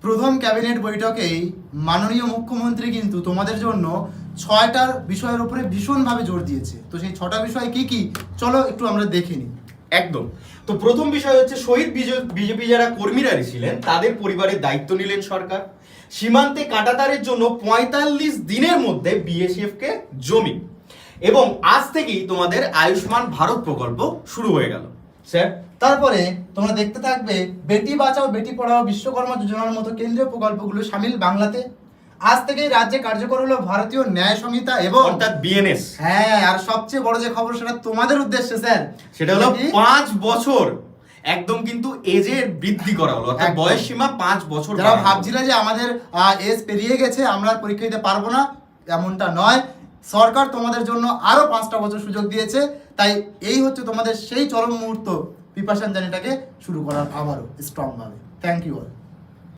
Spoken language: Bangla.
প্রথম ক্যাবিনেট বৈঠকেই মাননীয় মুখ্যমন্ত্রী কিন্তু তোমাদের জন্য 6টার বিষয়ের উপরে ভীষণভাবে জোর দিয়েছে। তো সেই 6টা বিষয় কি কি, চলো একটু আমরা দেখে নিই। একদম। তো প্রথম বিষয় হচ্ছে শহীদ বিজেপি যারা কর্মীরা ছিলেন তাদের পরিবারের দায়িত্ব নিলেন সরকার। সীমান্তে কাঁটাতারের জন্য 45 দিনের মধ্যে বিএসএফ কে জমি, এবং আজ থেকেই তোমাদের আয়ুষ্মান ভারত প্রকল্প শুরু হয়ে গেল। স্যার, তারপরে তোমরা দেখতে থাকবে বেটি বাঁচাও বেটি পড়াও বিশ্বকর্মা যোজনার মতো কেন্দ্রীয় প্রকল্পগুলো সামিল বাংলাতে। আজ থেকেই রাজ্যে কার্যকর হলো ভারতীয় ন্যায় সংহিতা এবং অর্থাৎ বিএনএস। হ্যাঁ, আর সবচেয়ে বড় যে খবর সেটা তোমাদের উদ্দেশ্যে স্যার, সেটা হলো 5 বছর একদম কিন্তু এজের বৃদ্ধি করা হলো, অর্থাৎ বয়স সীমা 5 বছর। যারা ভাবছিল যে আমাদের এজ পেরিয়ে গেছে আমরা আর পরীক্ষা দিতে পারবো না, এমনটা নয়। সরকার তোমাদের জন্য আরো 5টা বছর সুযোগ দিয়েছে। তাই এই হচ্ছে তোমাদের সেই চরম মুহূর্ত প্রিপারেশন জার্নিটাকে শুরু করার আবারও স্ট্রং ভাবে। Thank you all.